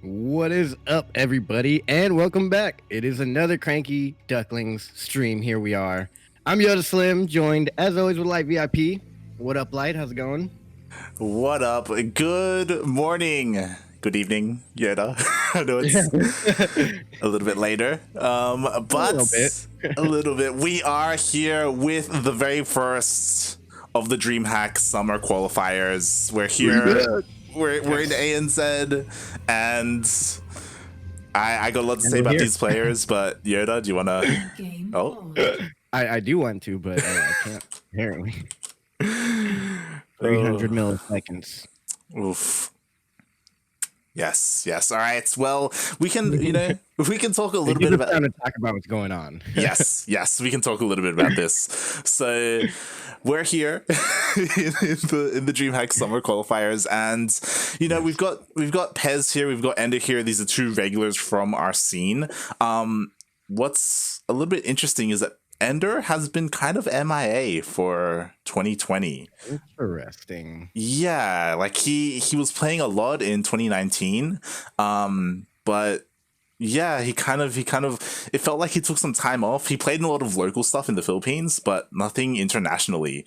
What is up, everybody, and welcome back. It is another CranKy Ducklings stream. Here we are. I'm Yodaslim, joined as always with Light VIP. What up, Light? How's it going? What up? Good morning. Good evening, Yoda. I know it's a little bit later, but a little bit. We are here with the very first of the DreamHack summer qualifiers. We're here. We're in ANZ, and I got a lot to say about these players. But Yoda, do you want to? Oh, I do want to, but I can't. Apparently, 300 milliseconds. Oof. Yes. All right. Well, we can, we can talk a little bit about. To talk about what's going on. yes, we can talk a little bit about this. So, we're here in the DreamHack summer qualifiers, and we've got Pezz here, we've got EnDerr here. These are two regulars from our scene. What's a little bit interesting is that EnDerr has been kind of MIA for 2020. Interesting. Yeah, like he was playing a lot in 2019, but yeah, he kind of it felt like he took some time off. He played in a lot of local stuff in the Philippines, but nothing internationally.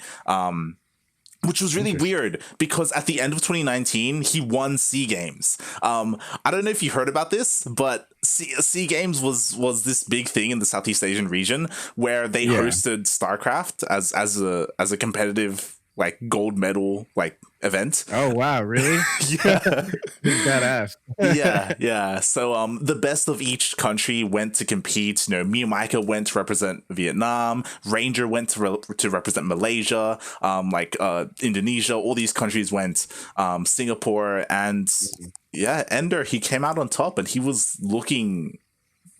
Which was really weird because at the end of 2019, he won SEA Games. I don't know if you heard about this, but SEA Games was this big thing in the Southeast Asian region where they hosted StarCraft as a competitive gold medal event. Oh wow, really? Yeah. Badass. yeah. So the best of each country went to compete. Me and Micah went to represent Vietnam. Ranger went to represent Malaysia. Indonesia. All these countries went. Singapore, and EnDerr, he came out on top, and he was looking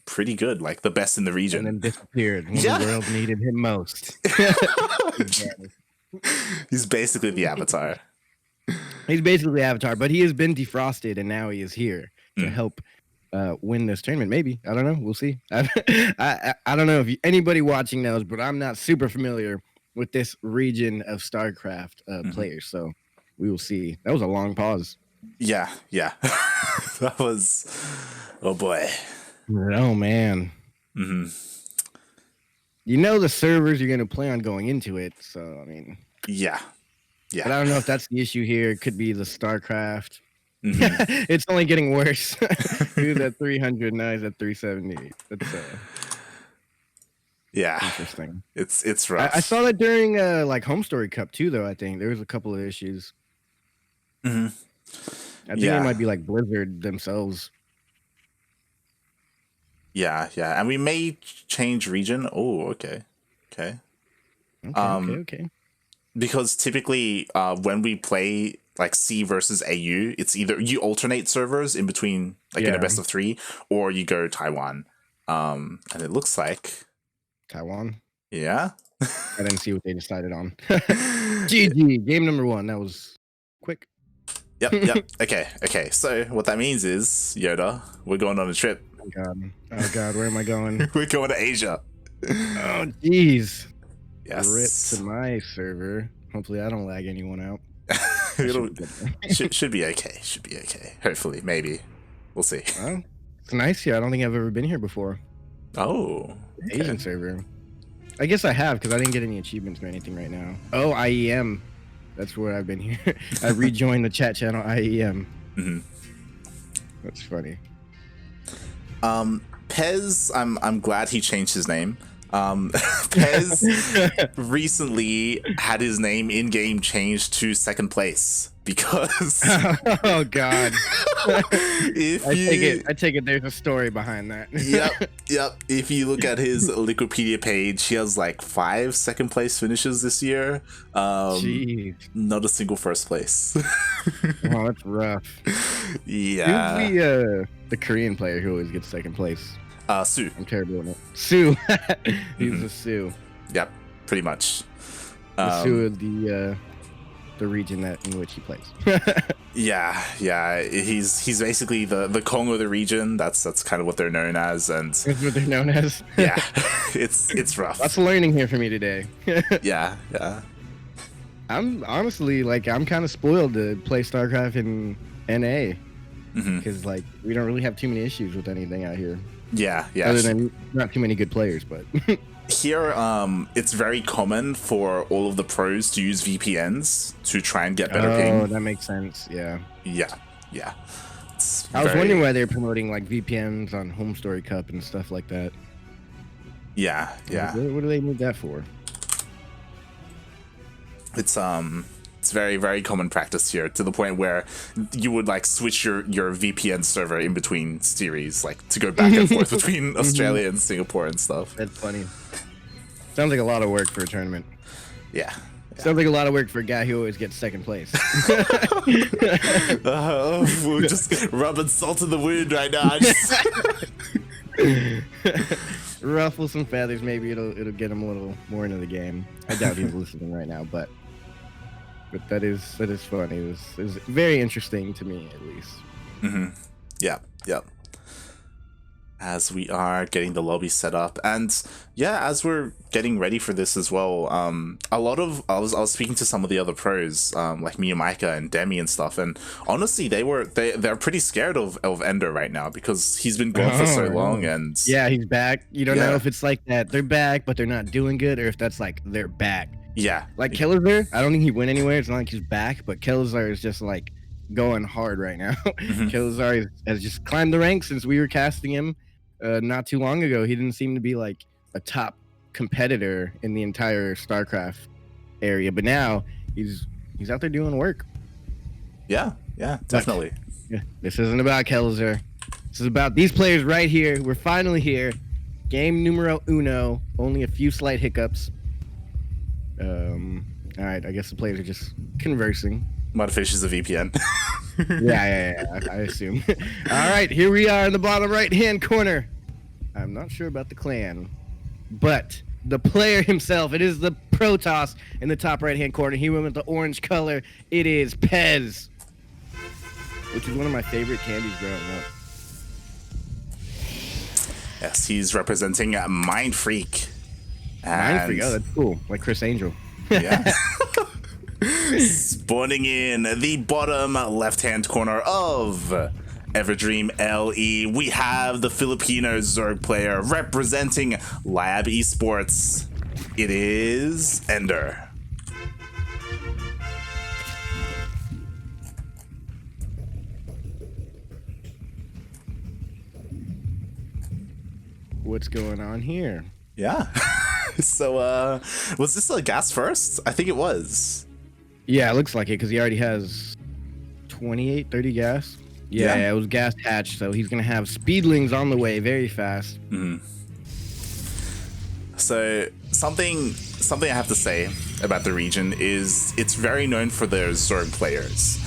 pretty good, like the best in the region. And then disappeared when the world needed him most. He's basically the Avatar. He's basically the Avatar, but he has been defrosted, and now he is here to help win this tournament. Maybe. I don't know. We'll see. I don't know if anybody watching knows, but I'm not super familiar with this region of StarCraft players, so we will see. That was a long pause. Yeah. That was... Oh, boy. Oh, man. Mm-hmm. The servers you're going to play on going into it, so, I mean... Yeah. But I don't know if that's the issue here. It could be the StarCraft. Mm-hmm. It's only getting worse. He was at 300, now he's at 370. That's interesting. It's rough. I saw that during Home Story Cup too, though. I think there was a couple of issues. Mm-hmm. I think it might be like Blizzard themselves. Yeah, and we may change region. Oh, okay. Okay. Because typically, when we play C versus AU, it's either you alternate servers in between, in a best of 3, or you go Taiwan. And it looks like Taiwan. Yeah. I didn't see what they decided on. GG, game number 1. That was quick. Yep. Okay. So what that means is, Yoda, we're going on a trip. Oh God, where am I going? We're going to Asia. Oh jeez. Yes. Rip to my server. Hopefully I don't lag anyone out. Should be okay. Should be okay. Hopefully, maybe. We'll see. Well, it's nice here. I don't think I've ever been here before. Oh. Okay. Asian server. I guess I have because I didn't get any achievements or anything right now. Oh, IEM. That's where I've been here. I rejoined the chat channel IEM. Mm-hmm. That's funny. Pezz, I'm glad he changed his name. Pezz recently had his name in game changed to 2nd place because oh God. I take it there's a story behind that. Yep. If you look at his Wikipedia page, he has 5 2nd place finishes this year. Jeez. Not a single 1st place. Oh, that's rough. Yeah. Who's the Korean player who always gets 2nd place? Sue. I'm terrible at it. Sue. He's a Sue. Yep, pretty much. Sue of the region in which he plays. yeah. He's basically the Kong of the region. That's kind of what they're known as, and that's what they're known as. Yeah, it's rough. That's learning here for me today. Yeah. I'm honestly I'm kind of spoiled to play StarCraft in NA. because like we don't really have too many issues with anything out here. Yeah. Other than not too many good players, but here, it's very common for all of the pros to use VPNs to try and get better ping. Oh, that makes sense. Yeah. It's I was wondering why they're promoting like VPNs on Home Story Cup and stuff like that. Yeah. What do they need that for? It's very, very common practice here, to the point where you would like switch your VPN server in between series, like to go back and forth between Australia and Singapore and stuff. That's funny. Sounds like a lot of work for a tournament. Yeah. Sounds like a lot of work for a guy who always gets second place. We're just rubbing salt in the wound right now. Ruffle some feathers, maybe it'll get him a little more into the game. I doubt he's listening right now, but that is funny. It was very interesting to me, at least. Yep. As we are getting the lobby set up, and as we're getting ready for this as well, I was speaking to some of the other pros, like Miyamika and Demi and stuff, and honestly they're pretty scared of EnDerr right now, because he's been gone for so long. And he's back. You don't know if it's like that they're back but they're not doing good, or if that's like they're back. Like Kelazar, I don't think he went anywhere. It's not like he's back, but Kelazar is just like going hard right now. Kelazar has just climbed the ranks since we were casting him not too long ago. He didn't seem to be like a top competitor in the entire StarCraft area, but now he's out there doing work. Yeah, definitely. This isn't about Kelazar. This is about these players right here. We're finally here. Game numero uno. Only a few slight hiccups. All right, I guess the players are just conversing. Mudfish is a VPN. Yeah, I assume. All right, here we are in the bottom right-hand corner. I'm not sure about the clan, but the player himself, it is the Protoss in the top right-hand corner. He went with the orange color. It is Pezz, which is one of my favorite candies growing up. Yes, he's representing Mind Freak. Mind Freak, oh, that's cool. Like Chris Angel. Yeah. Spawning in the bottom left-hand corner of Everdream LE, we have the Filipino Zerg player representing Lab Esports. It is EnDerr. What's going on here? Yeah. So, was this a gas first? I think it was. Yeah, it looks like it, because he already has 28, 30 gas. Yeah, it was gas hatch, so he's going to have speedlings on the way very fast. So, something I have to say about the region is it's very known for their Zerg players.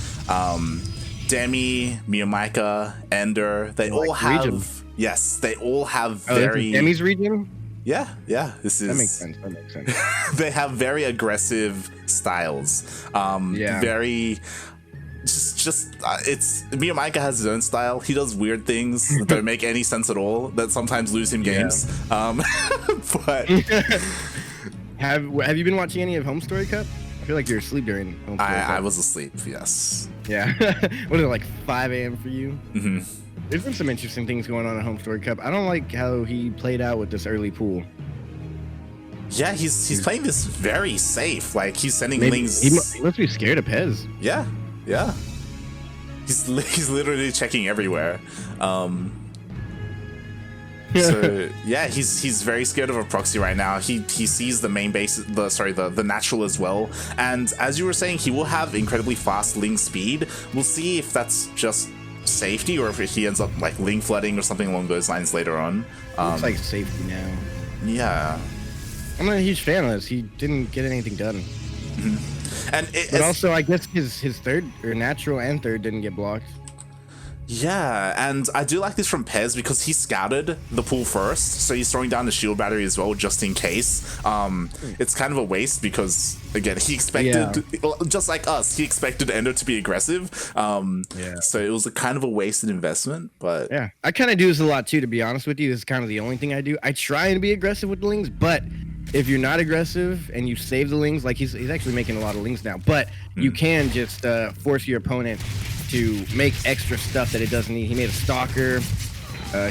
Demi, Miyamika, EnDerr, they all have... Region. Yes, they all have very... Demi's region? Yeah. This is... That makes sense. They have very aggressive styles. Very... It's... Miyamika has his own style. He does weird things that don't make any sense at all, that sometimes lose him games. But... Have you been watching any of Home Story Cup? I feel like you're asleep during Home Story Cup. I was asleep, yes. Yeah. What is it, like 5 a.m. for you? There's been some interesting things going on at Home Story Cup. I don't like how he played out with this early pool. Yeah, he's playing this very safe. Like, he's sending lings. He must be scared of Pezz. Yeah. He's literally checking everywhere. So yeah, he's very scared of a proxy right now. He sees the main base, the natural as well. And as you were saying, he will have incredibly fast ling speed. We'll see if that's just safety, or if he ends up like ling flooding or something along those lines later on. Looks like safety now. Yeah, I'm not a huge fan of this. He didn't get anything done. But also, I guess his third, or natural and third, didn't get blocked. Yeah, and I do like this from Pezz because he scouted the pool first, so he's throwing down the shield battery as well, just in case. It's kind of a waste because, again, he expected, just like us, he expected EnDerr to be aggressive. So it was a kind of a wasted investment, but... Yeah, I kind of do this a lot too, to be honest with you. This is kind of the only thing I do. I try and be aggressive with the lings, but if you're not aggressive and you save the lings, like he's actually making a lot of lings now, but you can just force your opponent to make extra stuff that it doesn't need. He made a stalker.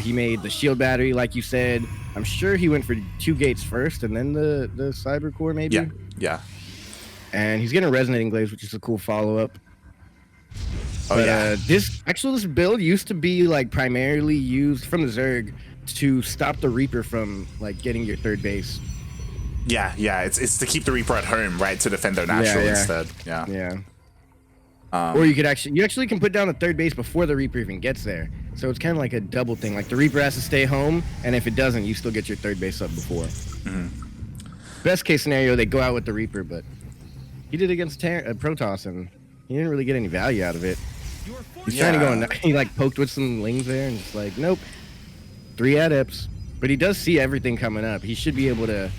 He made the shield battery, like you said. I'm sure he went for 2 gates first and then the cyber core, maybe. Yeah, yeah. And he's getting a resonating glaives, which is a cool follow-up. Oh, But yeah. this build used to be like primarily used from the Zerg to stop the Reaper from like getting your third base. Yeah, yeah. It's to keep the Reaper at home, right? To defend their natural instead. Yeah. Yeah. Or you actually can put down the third base before the Reaper even gets there. So it's kind of like a double thing. Like the Reaper has to stay home, and if it doesn't, you still get your third base up before. Best case scenario, they go out with the Reaper, but he did it against Protoss, and he didn't really get any value out of it. He's trying to go in. He like poked with some lings there, and just like, nope. 3 adepts. But he does see everything coming up. He should be able to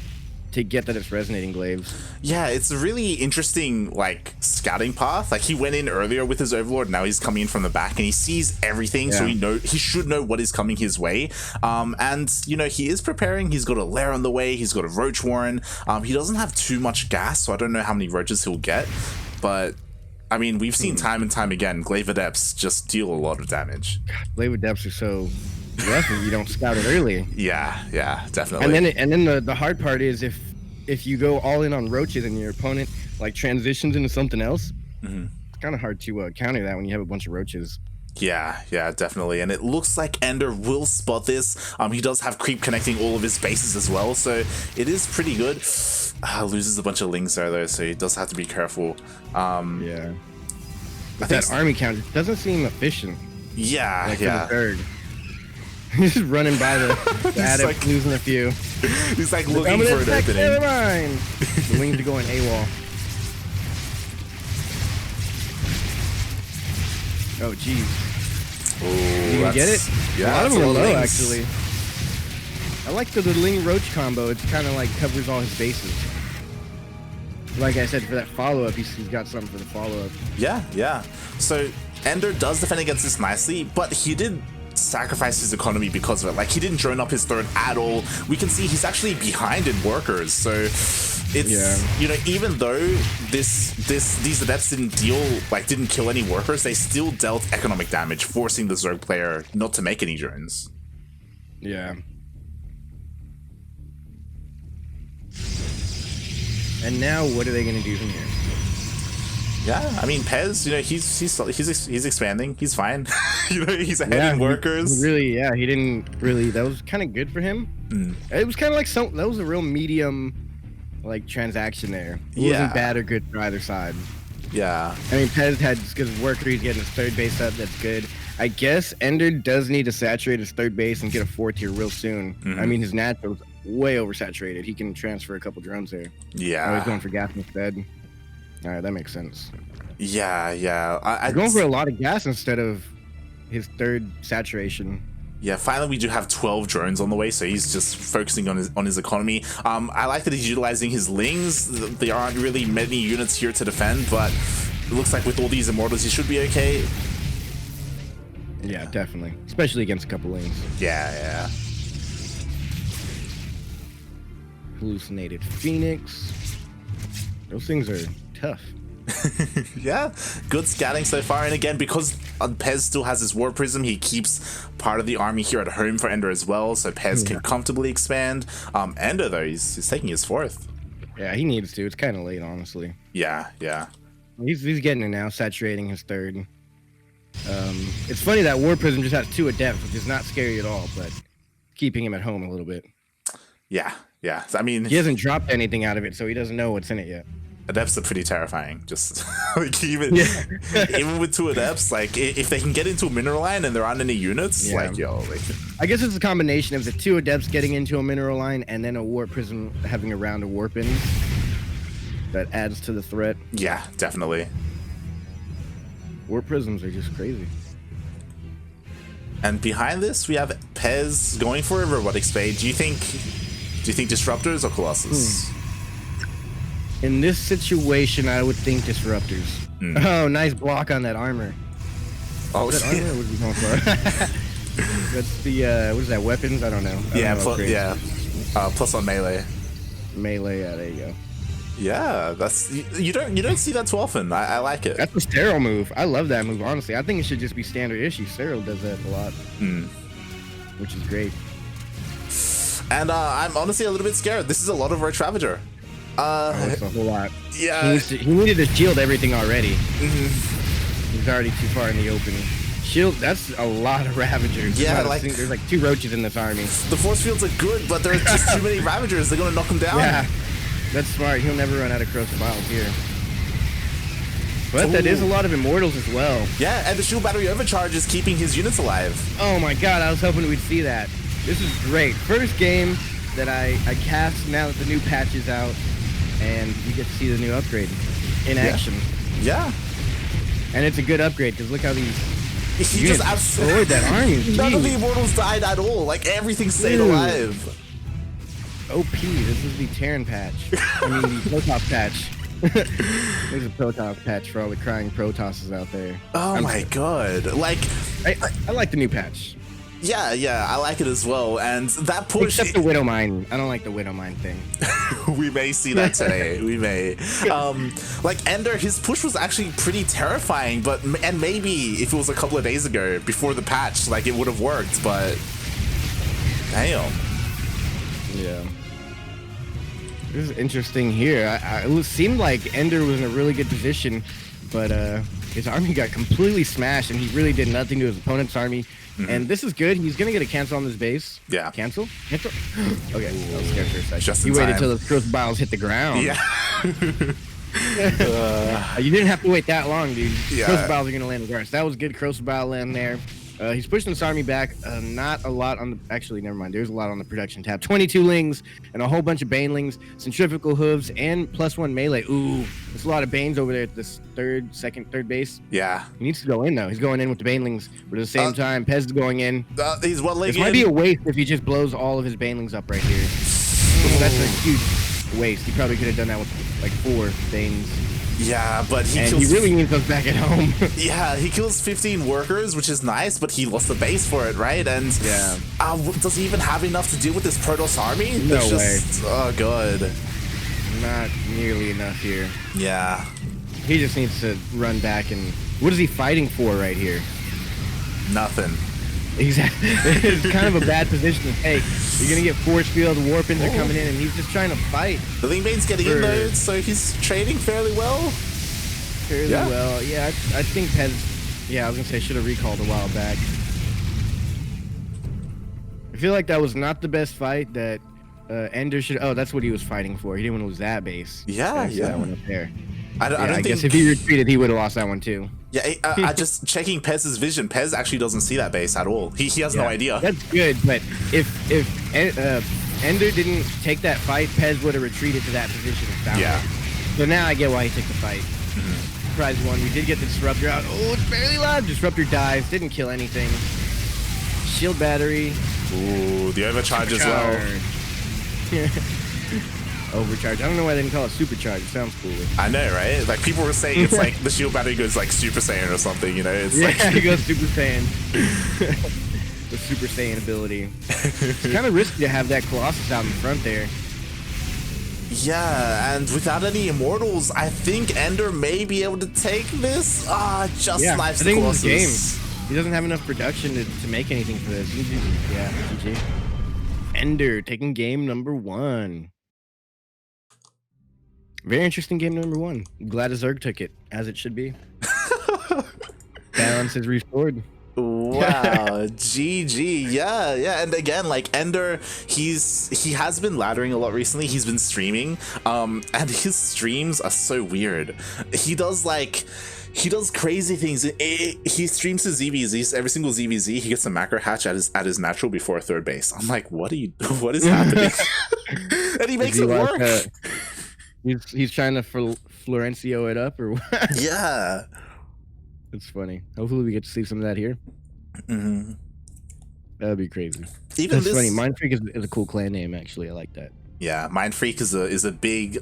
get that it's resonating glaives. Yeah, it's a really interesting like scouting path. Like he went in earlier with his Overlord, now he's coming in from the back and he sees everything, so he should know what is coming his way. And you know, he is preparing. He's got a lair on the way, he's got a Roach Warren. He doesn't have too much gas, so I don't know how many roaches he'll get, but I mean, we've seen time and time again, Glaive Adepts just deal a lot of damage. Glaive Adepts are so rough if you don't scout it early. Yeah, yeah, definitely. And then the hard part is if you go all in on roaches and your opponent like transitions into something else, it's kind of hard to counter that when you have a bunch of roaches. Yeah, yeah, definitely. And it looks like EnDerr will spot this. He does have creep connecting all of his bases as well, so it is pretty good. Loses a bunch of lings there though, so he does have to be careful. Yeah. But that army count just doesn't seem efficient. Yeah, like yeah. For the third. He's just running by the adept, like, losing a few. He's like looking for an opening. Never mind. The lings are going AWOL. Oh, jeez. Oh, you get it? Yeah, a lot of them are low, actually. I like the Ling Roach combo. It's kind of like covers all his bases. Like I said, for that follow-up, he's got something for the follow-up. Yeah, yeah. So EnDerr does defend against this nicely, but he did sacrifice his economy because of it. Like, he didn't drone up his third at all. We can see he's actually behind in workers, so it's you know, even though these adepts didn't kill any workers, they still dealt economic damage, forcing the Zerg player not to make any drones. Yeah. And now what are they going to do from here? Yeah, I mean, Pezz, you know, he's expanding. He's fine. You know, he's ahead in workers. He didn't really. That was kind of good for him. It was kind of like that was a real medium, like, transaction there. It wasn't bad or good for either side. Yeah. I mean, Pezz had because worker, he's getting his third base up. That's good. I guess EnDerr does need to saturate his third base and get a 4th tier real soon. I mean, his natural's way oversaturated. He can transfer a couple drones there. Yeah. I was going for gas instead. All right, that makes sense. Yeah, yeah. He's going for a lot of gas instead of his third saturation. Yeah, finally we do have 12 drones on the way, so he's just focusing on his economy. I like that he's utilizing his lings. There aren't really many units here to defend, but it looks like with all these immortals, he should be okay. Yeah, definitely. Especially against a couple lings. Yeah, yeah. Hallucinated Phoenix. Those things are tough. Yeah, good scouting so far, and again, because Pezz still has his War Prism, he keeps part of the army here at home for EnDerr as well, so Pezz can comfortably expand. EnDerr though, he's taking his 4th. Yeah, he needs to. It's kind of late, honestly. Yeah, yeah. He's getting it now, saturating his third. It's funny that War Prism just has 2 adepts, which is not scary at all, but keeping him at home a little bit. Yeah, yeah. I mean, he hasn't dropped anything out of it, so he doesn't know what's in it yet. Adepts are pretty terrifying. Just like even with 2 adepts, like if they can get into a mineral line and there aren't any units, like I guess it's a combination of the 2 adepts getting into a mineral line and then a Warp Prism having a round of warp in that adds to the threat. Yeah, definitely. Warp Prisms are just crazy. And behind this, we have Pezz going for a robotic spade. Do you think Disruptors or Colossus? In this situation, I would think Disruptors. Oh, nice block on that armor. Oh, is that armor? What are we going for? That's the what is that? Weapons? I don't know. Plus on melee. melee. Yeah, there you go. Yeah, that's you don't see that too often. I like it. That's a Sterile move. I love that move. Honestly, I think it should just be standard issue. Sterile does that a lot, which is great. And I'm honestly a little bit scared. This is a lot of Roach Ravager. It's a whole lot. Yeah, he needed to shield everything already. He's already too far in the open. Shield, that's a lot of Ravagers. Yeah, like there's like 2 roaches in this army. The force fields are good, but there are just too many Ravagers. They're gonna knock them down. Yeah, that's smart. He'll never run out of Corrosive Vials here. But that is a lot of Immortals as well. Yeah, and the shield battery overcharge is keeping his units alive. Oh my god, I was hoping we'd see that. This is great. First game that I cast now that the new patch is out, and you get to see the new upgrade in action. Yeah. And it's a good upgrade, because look how these He just destroyed that army. None of the Immortals died at all. Like, everything stayed alive. OP, this is the Terran patch. I mean, the Protoss patch. There's a Protoss patch for all the crying Protosses out there. Oh my god. Like, I like the new patch. Yeah, I like it as well. And that push... Except the Widow Mine. I don't like the Widow Mine thing. We may see that today. We may. Like, EnDerr, his push was actually pretty terrifying, and maybe if it was a couple of days ago, before the patch, like, it would have worked, but... Damn. Yeah. This is interesting here. It seemed like EnDerr was in a really good position, but his army got completely smashed, and he really did nothing to his opponent's army. And this is good. He's gonna get a cancel on this base. Yeah. Cancel? Okay. I was scared for a second. Just he waited till the Corrosive Vials hit the ground. Yeah. You didn't have to wait that long, dude. Yeah. Corrosive Vials are gonna land regardless. That was good. Corrosive Vial land there. He's pushing this army back. Not a lot on the... Actually, never mind. There's a lot on the production tab. 22 Lings and a whole bunch of Banelings, Centrifugal Hooves, and +1 melee. Ooh, there's a lot of Banes over there at this third base. Yeah. He needs to go in, though. He's going in with the Banelings, but at the same time, Pezz is going in. He's one leg in. This might be a waste if he just blows all of his Banelings up right here. That's a huge waste. He probably could have done that with like 4 Banes. Yeah, but he really needs us back at home. Yeah, he kills 15 workers, which is nice, but he lost the base for it, right? And yeah, does he even have enough to deal with this Protoss army? No way. Oh, god. Not nearly enough here. Yeah. He just needs to run back and... What is he fighting for right here? Nothing. Exactly. It's kind of a bad position to take. You're going to get force field, Warpins are coming in, and he's just trying to fight. The Lingbane's getting in though, so he's trading fairly well. Fairly well. Yeah, I think Pezz... Yeah, I was going to say should have recalled a while back. I feel like that was not the best fight that EnDerr should... Oh, that's what he was fighting for. He didn't want to lose that base. Yeah. That one up there. I guess if he retreated, he would have lost that one too. Yeah, I just checking Pezz's vision. Pezz actually doesn't see that base at all. He has no idea. That's good, but if EnDerr didn't take that fight, Pezz would have retreated to that position. Yeah. So now I get why he took the fight. Surprise one. We did get the Disruptor out. Oh, it's barely alive. Disruptor dies. Didn't kill anything. Shield battery. Ooh, the overcharge as well. Overcharge. I don't know why they didn't call it supercharge. It sounds cooler. I know, right? Like, people were saying it's like the shield battery goes like Super Saiyan or something, you know? It's it goes Super Saiyan. The Super Saiyan ability. It's kind of risky to have that Colossus out in front there. Yeah, and without any Immortals, I think EnDerr may be able to take this. Life the Colossus. Game. He doesn't have enough production to make anything for this. Yeah, GG. EnDerr taking game number 1. Very interesting game number 1. Glad Zerg took it, as it should be. Balance is restored. Wow, GG. Yeah. And again, like EnDerr, he has been laddering a lot recently. He's been streaming, and his streams are so weird. He does crazy things. He streams his ZVZs. Every single ZVZ, he gets a macro hatch at his natural before a 3rd base. I'm like, what is happening? And he makes it work. He's trying to Florencio it up, or what? Yeah. It's funny. Hopefully we get to see some of that here. That'd be crazy. That's funny. Mind Freak is a cool clan name, actually. I like that. Yeah, Mind Freak is a big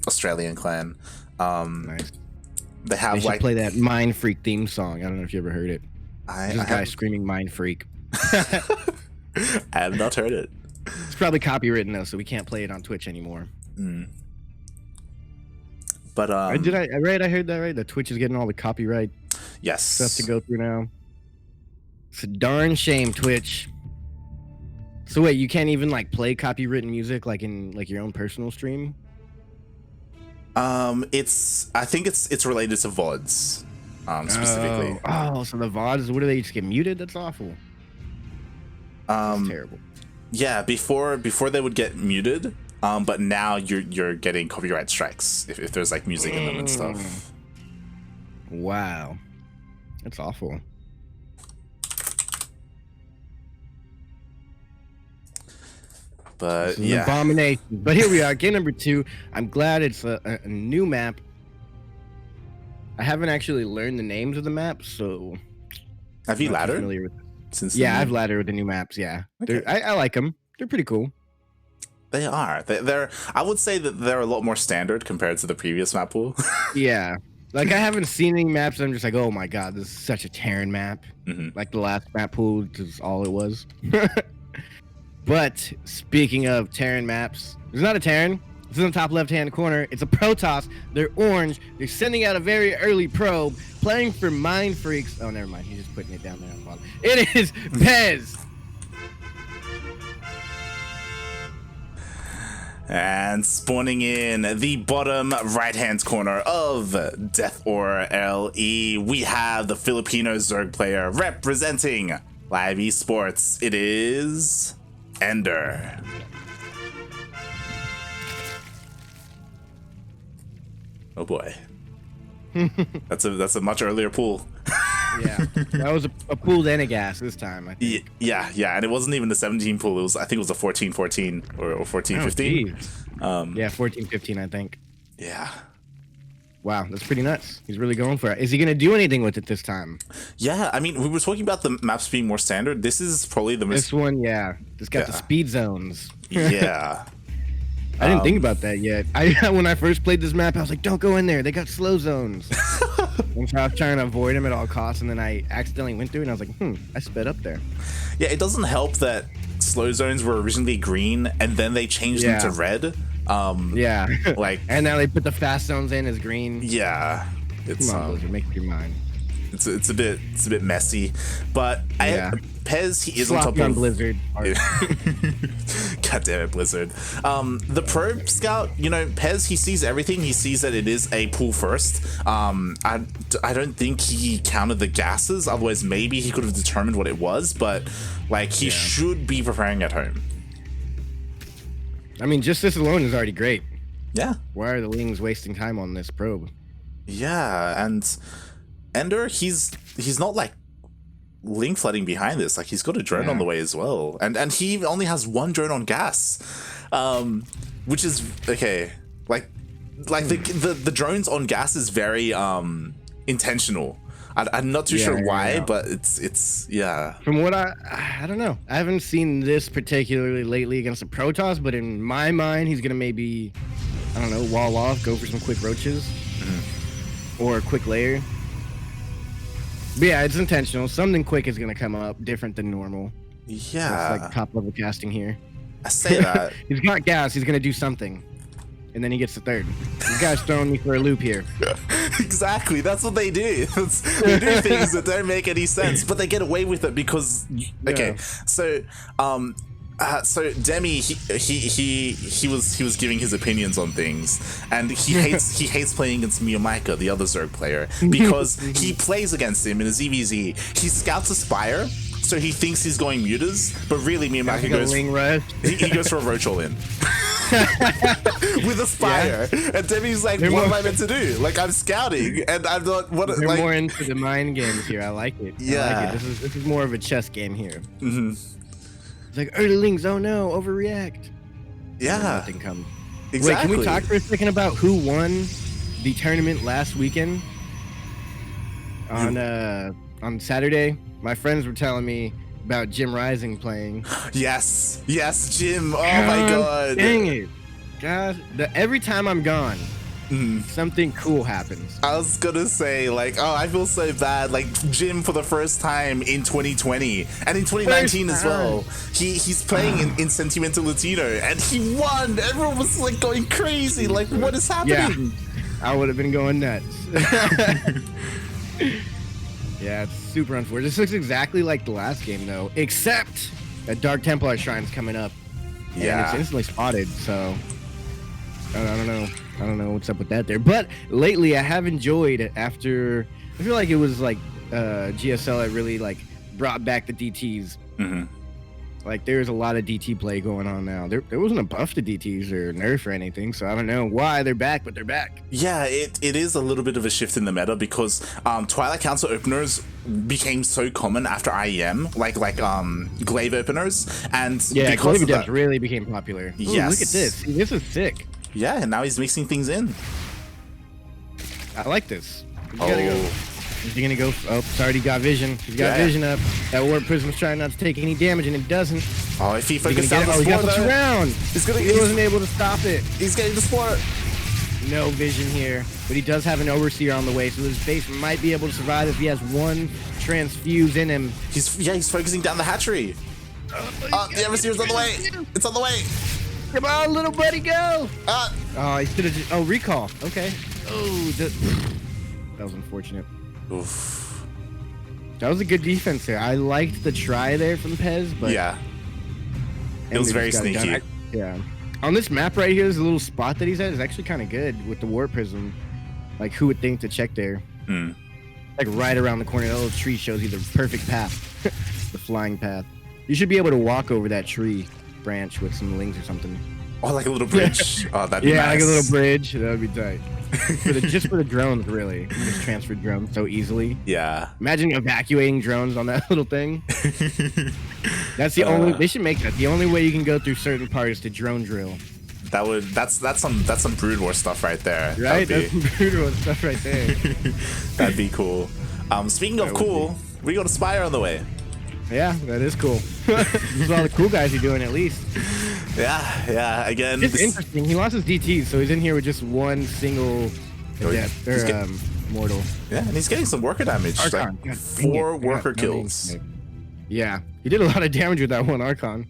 Australian clan. Nice. They have should play that Mind Freak theme song. I don't know if you ever heard it. This guy screaming Mind Freak. I have not heard it. It's probably copywritten though, so we can't play it on Twitch anymore. But I heard that right? That Twitch is getting all the copyright yes, stuff to go through now. It's a darn shame, Twitch. So wait, you can't even like play copywritten music like in like your own personal stream? I think it's related to VODs, specifically. Oh, so the VODs, what do they just get muted? That's awful. That's terrible. Yeah, before they would get muted, but now you're getting copyright strikes if there's like music in them and stuff. Wow, that's awful. But An abomination. But here we are, game number 2. I'm glad it's a new map. I haven't actually learned the names of the maps, so have you laddered? I've laddered with the new maps. Yeah, okay. I like them. They're pretty cool. They are. They're. I would say that they're a lot more standard compared to the previous map pool. Yeah, like I haven't seen any maps. I'm just like, oh my god, this is such a Terran map. Like the last map pool is all it was. But speaking of Terran maps, there's not a Terran. It's in the top left-hand corner. It's a Protoss. They're orange. They're sending out a very early probe, playing for Mind Freaks. Oh, never mind. He's just putting it down there on the bottom. It is Pezz. And spawning in the bottom right-hand corner of Death or LE, we have the Filipino Zerg player representing Live Esports. It is EnDerr. Oh boy. That's a much earlier pool. Yeah, that was a pooled and a gas this time, I think. Yeah, and it wasn't even the 17 pool. I think it was a 14-14 or 14-15. Yeah, 14-15, I think. Yeah. Wow, that's pretty nuts. He's really going for it. Is he going to do anything with it this time? Yeah, I mean, we were talking about the maps being more standard. This is probably the most... This one, yeah. It's got the speed zones. Yeah. I didn't think about that yet. When I first played this map, I was like, don't go in there. They got slow zones. And so I was trying to avoid them at all costs, and then I accidentally went through it, and I was like, I sped up there. Yeah, it doesn't help that slow zones were originally green, and then they changed them to red. Yeah. Like, and now they put the fast zones in as green. Yeah. It's Come on, Blizzard, make up your mind. It's a bit messy, but Pezz, he is Sloppy on top of Blizzard. God damn it, Blizzard. The probe scout, Pezz, he sees everything. He sees that it is a pool first. I don't think he counted the gases. Otherwise, maybe he could have determined what it was. But like, he should be preparing at home. I mean, just this alone is already great. Yeah. Why are the Lings wasting time on this probe? Yeah, and EnDerr, he's not like link flooding behind this. Like, he's got a drone on the way as well, and he only has one drone on gas, which is okay. Like the drones on gas is very intentional. I'm not too sure why, but it's From what I don't know. I haven't seen this particularly lately against the Protoss, but in my mind, he's gonna maybe, I don't know, wall off, go for some quick roaches, or a quick layer. But yeah, it's intentional. Something quick is gonna come up, different than normal. Yeah, it's like top level casting here. I say that. He's got gas. He's gonna do something, and then he gets the third. This guy's throwing me for a loop here. Exactly. That's what they do. They do things that don't make any sense, but they get away with it because. Okay, so Demi, he was giving his opinions on things, and he hates playing against Miyamika, the other Zerg player, because he plays against him in a ZVZ. He scouts a Spire, so he thinks he's going mutas, but really Miyamika goes. He goes for a roach all in. With a Spire, and Demi's like, "What am I meant to do? Like, I'm scouting, and I'm not. What? They're like, more into the mind games here. I like it. Yeah, I like it. This is more of a chess game here. It's like Earthlings, oh no, overreact. Yeah. Nothing comes. Exactly. Wait, can we talk for a second about who won the tournament last weekend? On Saturday, my friends were telling me about Jim Rising playing. Yes, Jim. Oh my god. Dang it. God, every time I'm gone, something cool happens. I was gonna say, like, oh, I feel so bad. Like, Jim for the first time in 2020 and in 2019 as well. He's playing in Sentimental Latino and he won. Everyone was like going crazy. Like, what is happening? Yeah, I would have been going nuts. Yeah, it's super unfortunate. This looks exactly like the last game though, except that Dark Templar Shrine's coming up. Yeah, and it's instantly spotted. So I don't know what's up with that there. But lately, I have enjoyed after. I feel like it was like GSL that really like brought back the DTs. Like there's a lot of DT play going on now. There wasn't a buff to DTs or nerf or anything, so I don't know why they're back, but they're back. Yeah, it is a little bit of a shift in the meta because Twilight Council openers became so common after IEM, like glaive openers, and yeah, because glaive devs really became popular. Ooh, yes, look at this. See, this is sick. Yeah, and now he's mixing things in. I like this. You gotta go. Is he gonna go? Oh, sorry, he got vision. He's got vision up. That Warp Prism's trying not to take any damage, and it doesn't. Oh, if he focused on the he got the sport, round. He wasn't able to stop it. He's getting the sport. No vision here, but he does have an Overseer on the way, so his base might be able to survive if he has one transfuse in him. He's focusing down the hatchery. The Overseer's on the way. It's on the way. Come on, little buddy, go! Oh, he should have just... Oh, recall. Okay. Oh, that was unfortunate. Oof. That was a good defense there. I liked the try there from Pezz, but... Yeah. It was very sneaky. Yeah. On this map right here, there's a little spot that he's at. Is actually kind of good with the Warp Prism. Like, who would think to check there? Like, right around the corner. That little tree shows you the perfect path. The flying path. You should be able to walk over that tree branch with some lings or something. Oh, like a little bridge. Oh, that'd be nice. Like a little bridge. That would be tight. Just for the drones, really. You can just transfer drones so easily. Yeah. Imagine evacuating drones on that little thing. That's the only. They should make that the only way you can go through certain parts is to drone drill. That's some Brood War stuff right there. Right. That's some Brood War stuff right there. That'd be cool. Speaking of cool, we got a Spire on the way. Yeah, that is cool. Those are all the cool guys are doing at least. Yeah. Again, it's interesting. He lost his DTs, so he's in here with just one single death or mortal. Yeah, and he's getting some worker damage. Archon. Like 4 worker kills. Yeah, he did a lot of damage with that one Archon.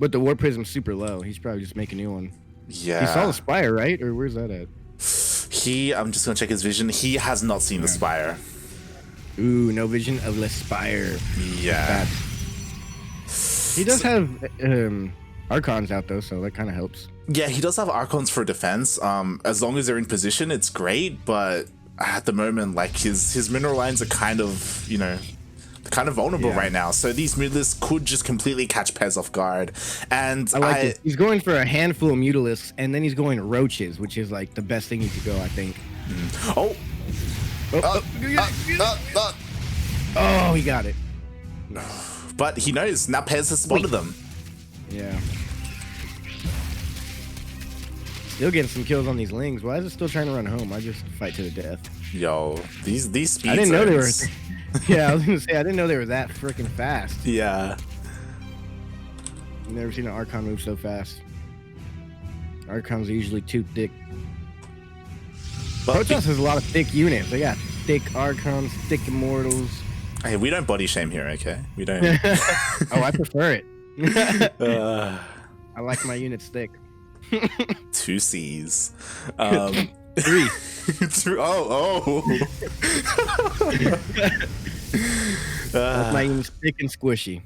But the Warp Prism's super low. He's probably just making a new one. Yeah. He saw the Spire, right? Or where's that at? I'm just gonna check his vision. He has not seen the Spire. Ooh, no vision of the Spire. Yeah. He does have Archons out though, so that kind of helps. Yeah, he does have Archons for defense. As long as they're in position, it's great. But at the moment, like his mineral lines are kind of, kind of vulnerable right now. So these Mutalisks could just completely catch Pezz off guard. And I like it. He's going for a handful of Mutalisks, and then he's going Roaches, which is like the best thing he could go, I think. Oh, he got it. But he knows now Pezz has spotted them. Yeah. Still getting some kills on these lings. Why is it still trying to run home? I just fight to the death. Yo, these speeds. I didn't know they were. Yeah, I was gonna say I didn't know they were that freaking fast. Yeah. I've never seen an Archon move so fast. Archons are usually too thick. Protoss has a lot of thick units. They got thick Archons, thick Immortals. Hey, we don't body shame here, okay? We don't. Oh, I prefer it. I like my units thick. 2 C's. 3. Oh. Like my units thick and squishy.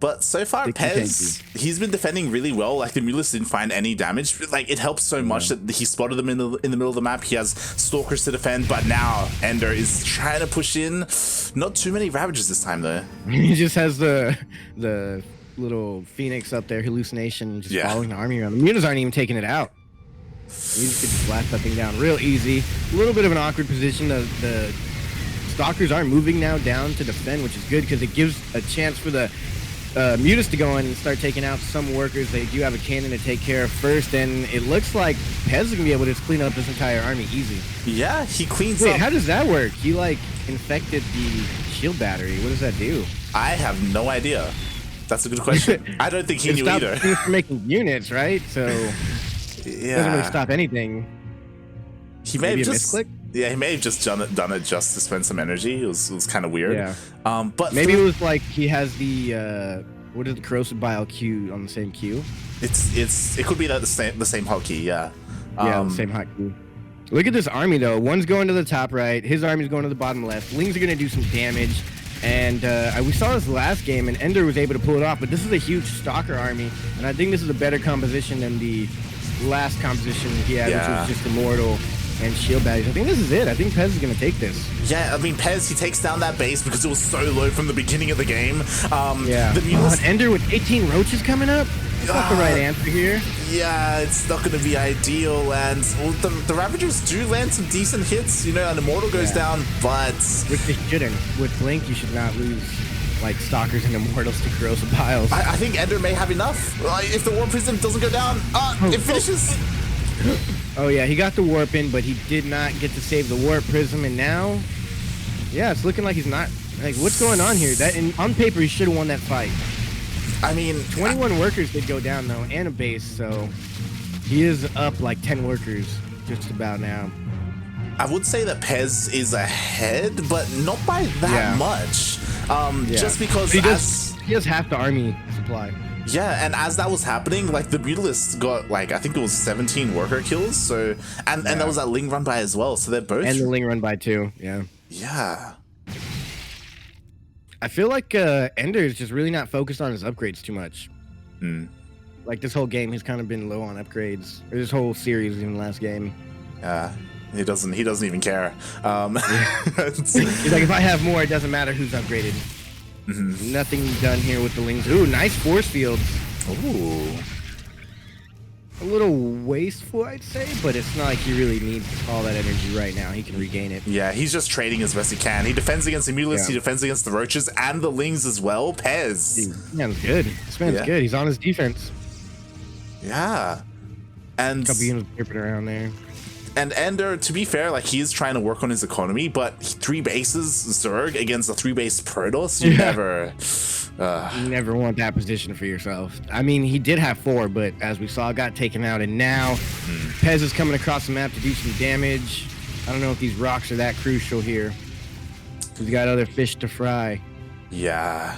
But so far, Pezz, he's been defending really well. Like the Mutalisks didn't find any damage. Like it helps so much that he spotted them in the middle of the map. He has Stalkers to defend, but now EnDerr is trying to push in. Not too many Ravagers this time though. He just has the little Phoenix up there, hallucination, just following the army around. The Mutas aren't even taking it out. You just could just blast that thing down real easy. A little bit of an awkward position. The Stalkers are moving now down to defend, which is good because it gives a chance for the Mutas to go in and start taking out some workers. They do have a cannon to take care of first, and it looks like Pezz is going to be able to just clean up this entire army easy. Yeah, he cleans up. Wait, how does that work? He, like, infected the shield battery. What does that do? I have no idea. That's a good question. I don't think he knew either. It's making units, right? So... Yeah. Doesn't really stop anything. He may Maybe have a just misclick? Yeah, he may have just done it just to spend some energy. It was kind of weird. Yeah. But Maybe it was like he has the what is the corrosive bile queue on the same queue? it could be that the same hotkey. Yeah. Yeah, the same hotkey. Look at this army though. One's going to the top right. His army's going to the bottom left. Lings are gonna do some damage. And we saw this last game, and EnDerr was able to pull it off. But this is a huge Stalker army, and I think this is a better composition than the last composition he had, which was just Immortal and Shield Baddies. I think this is it. I think Pezz is going to take this. Yeah, I mean, Pezz, he takes down that base because it was so low from the beginning of the game. Yeah. The Mules, EnDerr with 18 roaches coming up? That's not the right answer here. Yeah, it's not going to be ideal. And the Ravagers do land some decent hits. You know, an Immortal goes down, but... Which they shouldn't. With Blink, you should not lose like Stalkers and Immortals to corrosive piles. I think EnDerr may have enough. If the Warp Prism doesn't go down, it finishes. Oh yeah, he got the warp in, but he did not get to save the warp prism, and now, yeah, it's looking like he's not. Like, what's going on here? On paper, he should have won that fight. I mean, 21 workers did go down though, and a base, so he is up like 10 workers just about now. I would say that Pezz is ahead, but not by that much. Just because he has half the army supply. Yeah, and as that was happening, like the Mutalists got like I think it was 17 worker kills. So and that was that Ling run by as well. So they're both and the Ling run by too. Yeah. Yeah. I feel like EnDerr is just really not focused on his upgrades too much. Like this whole game, he's kind of been low on upgrades. Or this whole series, even last game. He doesn't even care. He's like, if I have more, it doesn't matter who's upgraded. Nothing done here with the Lings. Ooh, nice force fields. Ooh. A little wasteful, I'd say, but it's not like he really needs all that energy right now. He can regain it. Yeah, he's just trading as best he can. He defends against the Mutalists, he defends against the Roaches and the Lings as well. Pezz. This man's good. This man's good. He's on his defense. Yeah. And a couple units dripping around there. And EnDerr, to be fair, like he's trying to work on his economy, but 3 bases Zerg against a 3-base Protoss, you never want that position for yourself. I mean, he did have 4, but as we saw, got taken out, and now Pezz is coming across the map to do some damage. I don't know if these rocks are that crucial here. He's got other fish to fry. Yeah.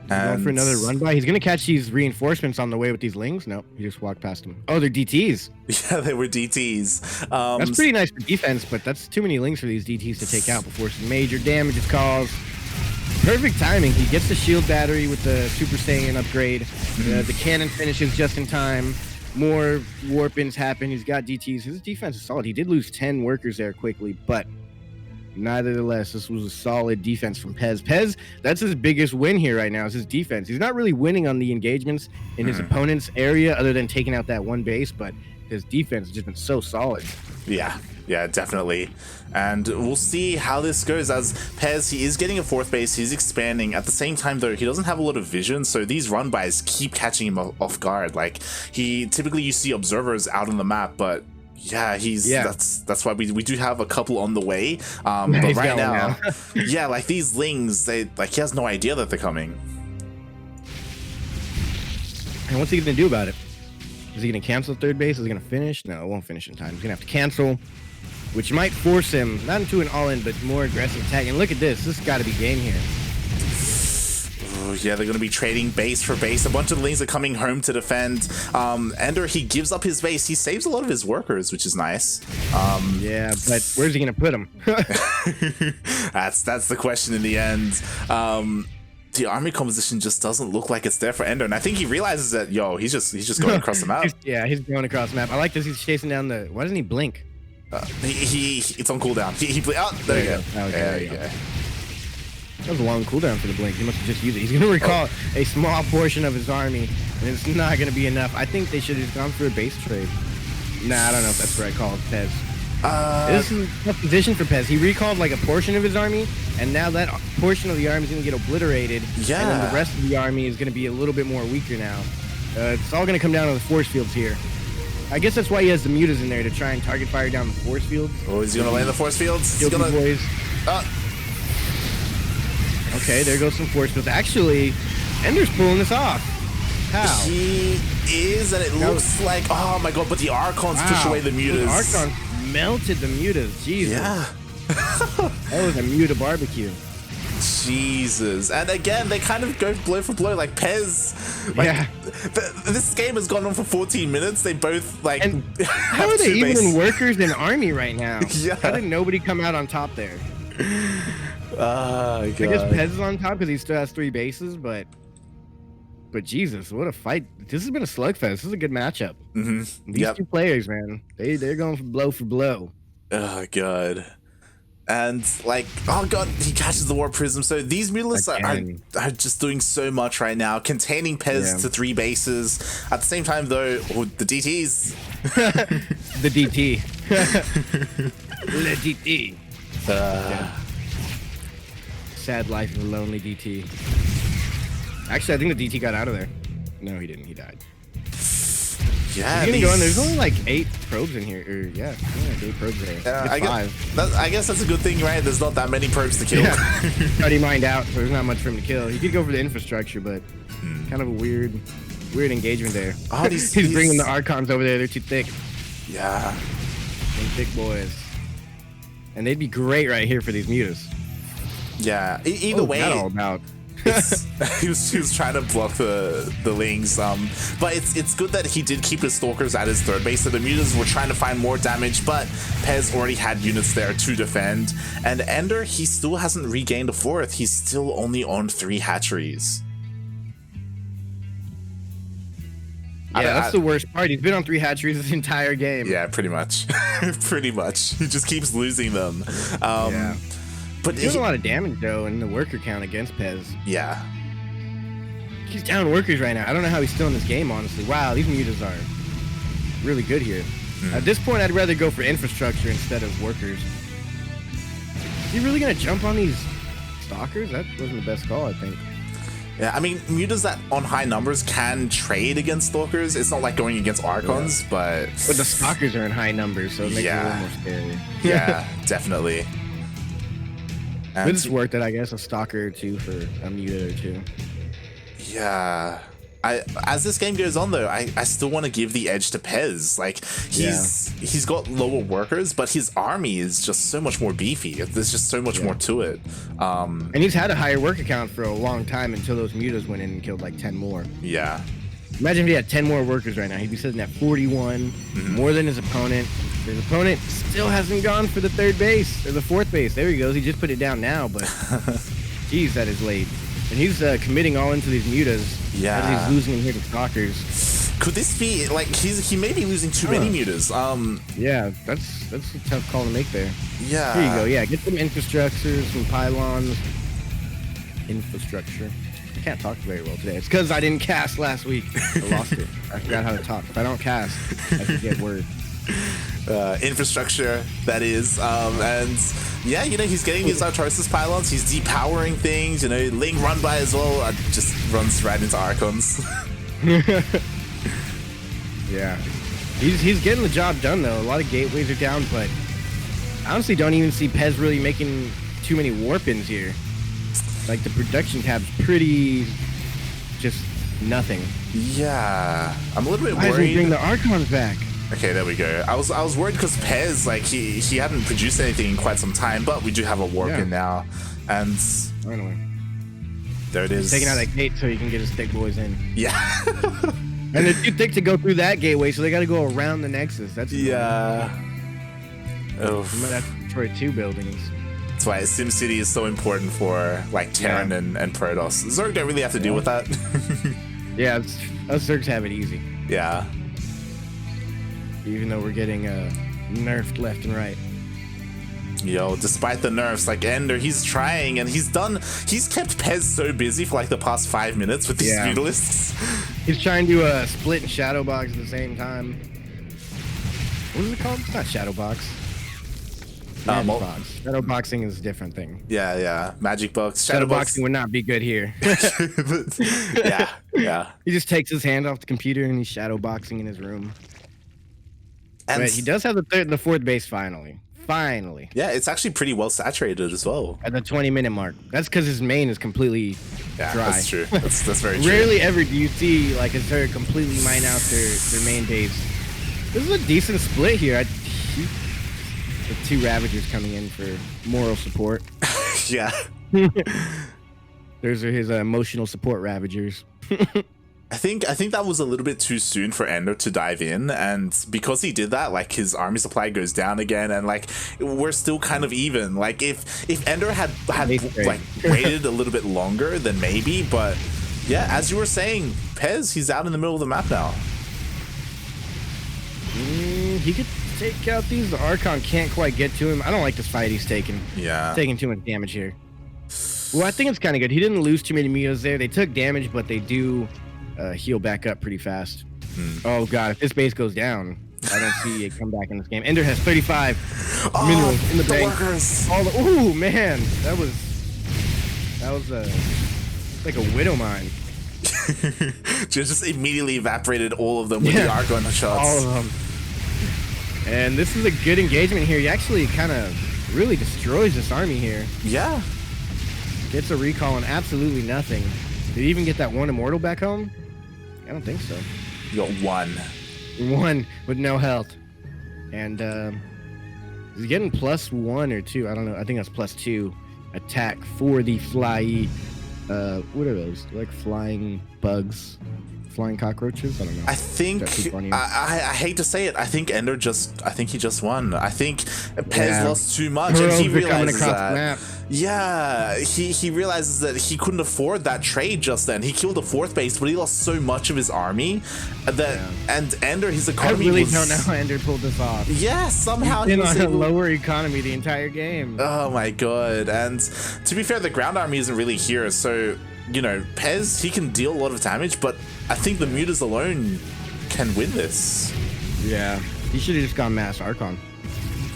Going for another run by. He's gonna catch these reinforcements on the way with these Lings. Nope, he just walked past them. Oh, they're DTs. Yeah, they were DTs. That's pretty nice for defense, but that's too many Lings for these DTs to take out before some major damage is caused. Perfect timing. He gets the shield battery with the Super Saiyan upgrade. The cannon finishes just in time. More warp-ins happen. He's got DTs. His defense is solid. He did lose 10 workers there quickly, but nevertheless, this was a solid defense from Pezz. Pezz, that's his biggest win here right now, is his defense. He's not really winning on the engagements in his opponent's area other than taking out that one base, but his defense has just been so solid. Yeah, definitely. And we'll see how this goes as Pezz, he is getting a 4th base, he's expanding. At the same time, though, he doesn't have a lot of vision, so these run-bys keep catching him off guard. Like, typically you see observers out on the map, but yeah, that's why we do have a couple on the way. But right now, yeah, like these Lings, he has no idea that they're coming. And what's he gonna do about it? Is he gonna cancel 3rd base? Is he gonna finish? No, it won't finish in time. He's gonna have to cancel, which might force him not into an all-in, but more aggressive attack. And look at this. This has got to be game here. Oh, yeah, they're going to be trading base for base. A bunch of Lings are coming home to defend. EnDerr, he gives up his base. He saves a lot of his workers, which is nice. Yeah, but where's he going to put them? That's the question in the end. The army composition just doesn't look like it's there for EnDerr, and I think he realizes that he's just going across the map. He's going across the map. I like this. He's chasing down the. Why doesn't he blink? It's on cooldown. There you go. There you go. That was a long cooldown for the blink. He must have just used it. He's going to recall a small portion of his army, and it's not going to be enough. I think they should have gone for a base trade. Nah, I don't know if that's the right call, Pezz. This is a tough position for Pezz. He recalled like a portion of his army, and now that portion of the army is going to get obliterated. Yeah. And then the rest of the army is going to be a little bit more weaker now. It's all going to come down to the force fields here. I guess that's why he has the mutas in there, to try and target fire down the force fields. Oh, he's going to land the force fields? He's gonna... boys. Okay, there goes some force fields. Actually, EnDerr's pulling this off. How? is, and it looks like, oh my god, but the Archons push away the mutas. The Archons melted the mutas. Jesus. Yeah. That was a muta barbecue. Jesus. And again, they kind of go blow for blow, like Pezz. Like, yeah. This game has gone on for 14 minutes. They both, like, and how are they even in workers and army right now? Yeah. How did nobody come out on top there? Oh, God. I guess Pezz is on top because he still has 3 bases, but Jesus, what a fight. This has been a slugfest. This is a good matchup. These two players, man, they're going for blow. Oh, God. And, like, oh, God, he catches the Warp Prism. So these mutalisks are just doing so much right now, containing Pezz to 3 bases. At the same time, though, the DTs. The DT. Le DT. Sad life of a lonely DT. Actually, I think the DT got out of there. No, he didn't. He died. Yeah, there's only like 8 probes in here. Or yeah, like 8 probes there. I guess that's a good thing, right? There's not that many probes to kill. Yeah. Already mined out, so there's not much for him to kill. He could go for the infrastructure, but kind of a weird engagement there. Oh, he's bringing the Archons over there. They're too thick. Yeah. Them thick boys. And they'd be great right here for these mutas. Yeah. Either way. That all about. he was trying to block the lings, but it's good that he did keep his stalkers at his 3rd base, so the mutas were trying to find more damage, but Pezz already had units there to defend, and EnDerr, he still hasn't regained a 4th. He's still only on 3 hatcheries. Yeah, that's the worst part. He's been on 3 hatcheries this entire game. Yeah, pretty much. Pretty much. He just keeps losing them. Yeah. But he's doing a lot of damage, though, in the worker count against Pezz. Yeah. He's down workers right now. I don't know how he's still in this game, honestly. Wow, these mutas are really good here. At this point, I'd rather go for infrastructure instead of workers. Is he really going to jump on these stalkers? That wasn't the best call, I think. Yeah, I mean, mutas that on high numbers can trade against stalkers. It's not like going against Archons, but the stalkers are in high numbers, so it makes it a little more scary. Yeah, definitely. But it's worth it, I guess, a stalker or 2 for a muta or 2. Yeah. As this game goes on, though, I still want to give the edge to Pezz. Like, he's got lower workers, but his army is just so much more beefy. There's just so much more to it. And he's had a higher worker count for a long time until those mutas went in and killed like 10 more. Yeah. Imagine if he had 10 more workers right now. He'd be sitting at 41, more than his opponent. His opponent still hasn't gone for the 3rd base, or the 4th base. There he goes. He just put it down now, but geez, that is late. And he's committing all into these mutas. Yeah. As he's losing here to stalkers. Could this be, like, he may be losing too many mutas. Yeah, that's a tough call to make there. Yeah. Here you go. Yeah, get some infrastructures, some pylons. Infrastructure. I can't talk very well today. It's because I didn't cast last week. I lost it. I forgot how to talk. If I don't cast, I forget words. Infrastructure, that is. And yeah, he's getting these Artrosis pylons. He's depowering things. Ling run by as well. Just runs right into Archons. Yeah. He's getting the job done, though. A lot of gateways are down, but I honestly don't even see Pezz really making too many warp-ins here. Like, the production tab's pretty just nothing. Yeah. I'm a little bit worried. Why doesn't he bring the Archons back? Okay, there we go. I was worried because Pezz, like, he hadn't produced anything in quite some time, but we do have a warp in now. And anyway, there it is. He's taking out that gate so he can get his thick boys in. Yeah. And they're too thick to go through that gateway, so they got to go around the Nexus. That's Oh. You might have to destroy 2 buildings. That's why SimCity is so important for, like, Terran and Protoss. Zerg don't really have to deal with that. Yeah, us Zergs have it easy. Yeah. Even though we're getting nerfed left and right. Yo, despite the nerfs, like EnDerr, he's trying, and he's kept Pezz so busy for like the past 5 minutes with these mutalisks. He's trying to split and shadow box at the same time. What is it called? It's not shadow box. Magic box. Shadow boxing is a different thing. Yeah. Magic box. Shadow boxing would not be good here. Yeah. He just takes his hand off the computer and he's shadow boxing in his room. And he does have the 4th base finally. Finally. Yeah, it's actually pretty well saturated as well. At the 20-minute mark. That's because his main is completely dry. That's true. That's very true. Rarely ever do you see like a Zerg completely mine out their main base. This is a decent split here. The 2 Ravagers coming in for moral support. Yeah. Those are his emotional support Ravagers. I think that was a little bit too soon for EnDerr to dive in, and because he did that, like his army supply goes down again, and like we're still kind of even. Like if EnDerr had like waited a little bit longer, then maybe. But yeah, as you were saying, Pezz, he's out in the middle of the map now. He could take out these. The Archon can't quite get to him. I don't like this fight he's taking. Yeah, taking too much damage here. Well, I think it's kind of good. He didn't lose too many mutas there. They took damage, but they do heal back up pretty fast. Oh god, if this base goes down, I don't see it come back in this game. EnDerr has 35 minerals in the bank. Ooh man, that was like a widow mine. just immediately evaporated all of them with the Archon shots. All of them. And this is a good engagement here. He actually kind of really destroys this army here. Yeah. Gets a recall on absolutely nothing. Did he even get that 1 immortal back home? I don't think so. You got 1. 1 with no health. And he's getting +1 or 2. I don't know. I think that's +2 attack for the fly. What are those? They're like flying bugs, flying cockroaches. I don't know. I think I hate to say it. I think EnDerr he just won. I think Pezz lost too much, and he realizes that. Yeah, he realizes that he couldn't afford that trade just then. He killed the 4th base, but he lost so much of his army that and EnDerr, his economy. I really don't know how EnDerr pulled this off. Yeah, somehow he's been on a lower economy the entire game. Oh my god! And to be fair, the ground army isn't really here, so you know Pezz, he can deal a lot of damage, but I think the mutas alone can win this. Yeah, he should have just gone mass Archon.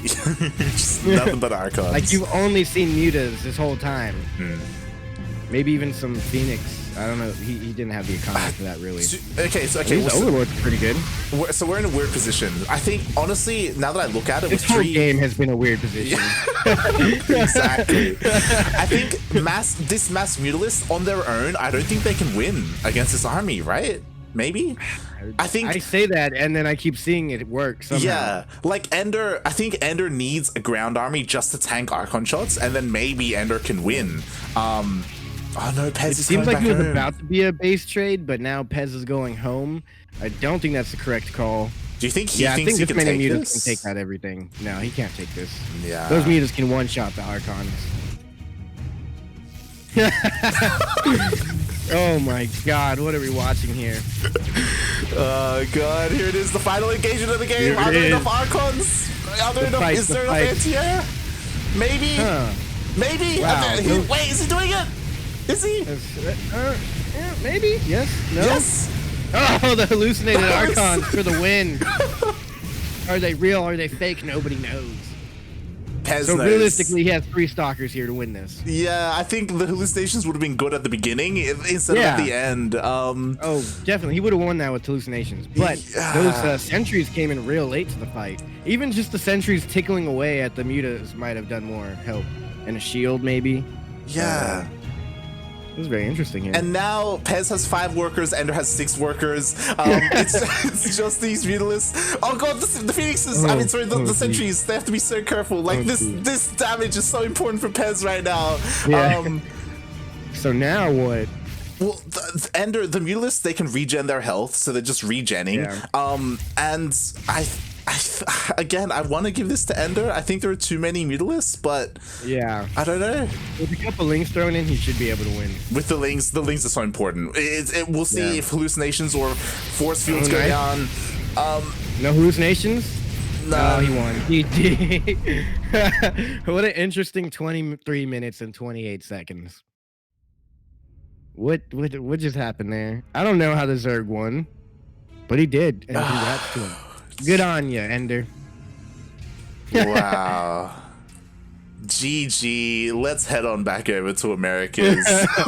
Just nothing but Archons. Like you've only seen mutas this whole time. Maybe even some Phoenix. I don't know. He didn't have the economy for that really. His Overlord's pretty good. So we're in a weird position. I think honestly, now that I look at it, this whole game has been a weird position. Exactly. I think this mass mutalist on their own, I don't think they can win against this army, right? Maybe. I say that and then I keep seeing it work somehow. Yeah, like EnDerr, I think EnDerr needs a ground army just to tank Archon shots, and then maybe EnDerr can win. Oh no, Pezz is seems like back he was home. about to be a base trade, but now Pezz is going home. I don't think that's the correct call. Do you think he I thinks think he this can many take mutas this? can take out everything. No, he can't take this. Yeah. Those mutas can one-shot the Archons. Oh my god, what are we watching here? Oh god, here it is, the final engagement of the game. Are there enough Archons? Is there enough anti-air? Maybe? Maybe? Wow. Wait, is he doing it? Is he? Yeah, maybe? Yes? No? Yes! Oh, the hallucinated Archons for the win. Are they real? Are they fake? Nobody knows. Pezz so knows. Realistically, he has 3 stalkers here to win this. Yeah, I think the hallucinations would have been good at the beginning instead of at the end. Oh, definitely. He would have won that with hallucinations. But those sentries came in real late to the fight. Even just the sentries tickling away at the mutas might have done more help. And a shield, maybe. Yeah. It was very interesting here. And now Pezz has 5 workers, EnDerr has 6 workers. It's just these mutalists. Oh god, the Phoenixes! The sentries. They have to be so careful. Like this damage is so important for Pezz right now. Yeah. So now what? Well, the EnDerr, the mutalists, they can regen their health, so they're just regenning. Yeah. And again, I want to give this to EnDerr. I think there are too many mutalists, but yeah, I don't know. With a couple lings thrown in, he should be able to win. With the lings are so important. We'll see if hallucinations or force fields go down. No hallucinations? No, he won. GG. What an interesting 23 minutes and 28 seconds. What just happened there? I don't know how the Zerg won, but he did, and congrats to him. Good on you, EnDerr. Wow. GG. Let's head on back over to Americas. I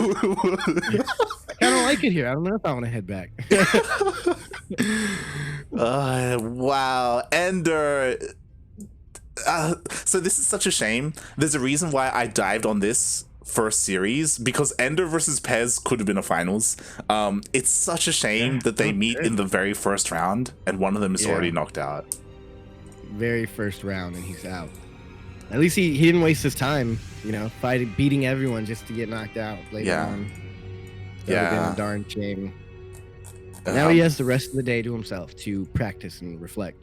don't like it here. I don't know if I want to head back. Wow. EnDerr. So this is such a shame. There's a reason why I dived on this first series, because EnDerr versus Pezz could have been a finals. It's such a shame that they meet in the very first round and one of them is already knocked out. Very first round and he's out. At least he didn't waste his time, you know, beating everyone just to get knocked out later on. That would have been a darn shame. Now he has the rest of the day to himself to practice and reflect.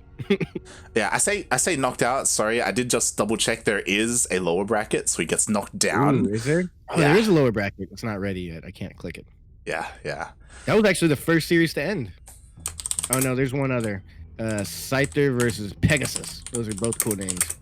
Yeah, I say knocked out. Sorry, I did just double check. There is a lower bracket, so he gets knocked down. Ooh, is there? Oh, there is a lower bracket. It's not ready yet. I can't click it. Yeah. That was actually the first series to end. Oh no, there's one other. Scyther versus Pegasus. Those are both cool names.